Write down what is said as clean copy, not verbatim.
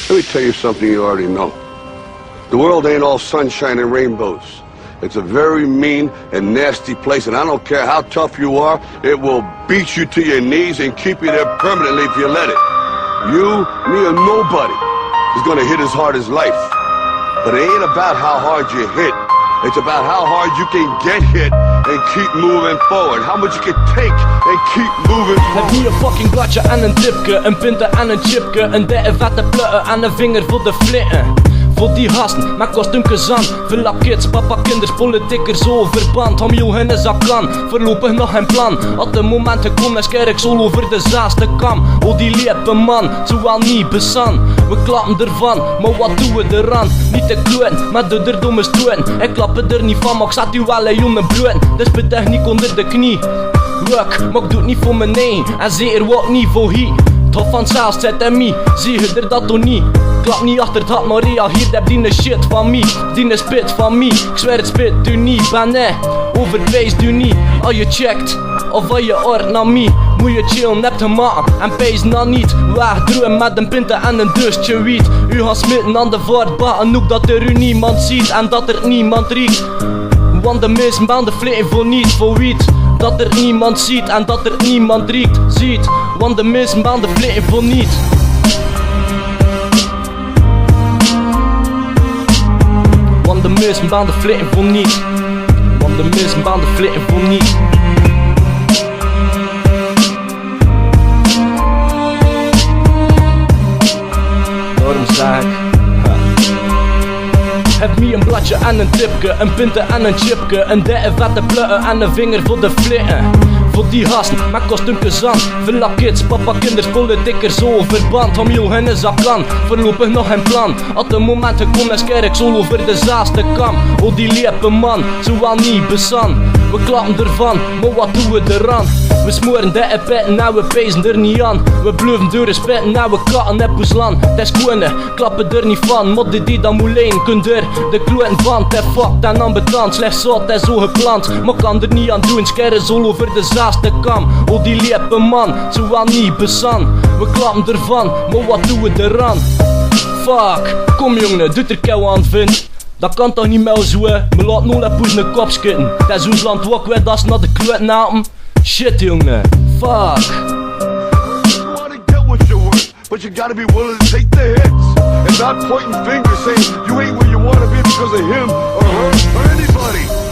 Let me tell you something you already know. The world ain't all sunshine and rainbows. It's a very mean and nasty place, and I don't care how tough you are, it will beat you to your knees and keep you there permanently if you let it. You, me, or nobody is gonna hit as hard as life. But it ain't about how hard you hit. It's about how hard you can get hit and keep moving forward. How much you can take and keep moving forward. Heb nu een fucking bladje en een tipke, een pinten en een chipke, een dikke vette plutten en een vinger voor de flitten. Voor die gasten, met kostuumkes aan. Villa kids, papa kinders, politiekers overband. Om jou in zak kan, voorlopig nog geen plan. Als de momenten komen, sker ik zo over de zaaste kam. Oh die lepe man, zowel niet besan. We klappen ervan, maar wat doen we eraan? Niet te kloten, maar de domme stoten. Ik klap er niet van, maar ik zat u wel in jongen bloeden. Dus betechniek onder de knie. Work, maar ik doe het niet voor mijn nee. En zeker wat niet voor hier. Toch vanzelf zet en me, zie je er dat toch niet? Klap niet achter het hart, maar reageert heb die shit van me. Die spit van me, ik zweer het spit u niet. Ben nee, overpaced u niet. Al je checkt, of al je oort naar me. Moet je chillen, hebt gemaakt en pace nou niet. Wegdroeien met een pinten en een dustje wiet. U gaat smitten aan de voortbaan en ook dat er u niemand ziet en dat er niemand riekt. Want de meesten banden flitten voor niet, voor wiet. Dat er niemand ziet en dat er niemand riekt, ziet. Want de meesten banden flitten voor niet. Want de meesten banden flitten voor niet. Want de meesten banden flitten voor niet. Daarom zeg ik. Heb me een bladje en een tipke, een pinten en een chipke, een dikke vette plutten en een vinger voor de flitten. Voor die gasten, met kostuumkes aan. Villa kids, papa kinders, politiekers overband. Om jou in zak kan, voorlopig nog geen plan. Als de momenten komen, sker ik zo over de zaaste kam. Oh die lepe man, zowel niet besan. We klappen ervan, maar wat doen we eraan? We smoren dikke pitten en we pezen er niet aan. We bluffen door de spitten en we katten en poeslan. Het is koenen, klappen er niet van. Modden die dan moet leen, kunt er de kloten van. Het is fucked en ambetant, slechts zot, het is zo gepland. Maar kan er niet aan doen, skerren zo over de zaaste kam. Oh die lepe man, zowel niet besan. We klappen ervan, maar wat doen we eraan? Fuck, kom jongen, doet er kou aan vind. Dat kan toch niet meer zo, me laat nooit poes een kop schitten. Dat is ons land ook weer, dat is naar de kloot naam. Shit jongen, fuck. You wanna get what you're worth, but you gotta be willing to take the hits. And not pointing fingers saying you ain't where you wanna be because of him or her or anybody.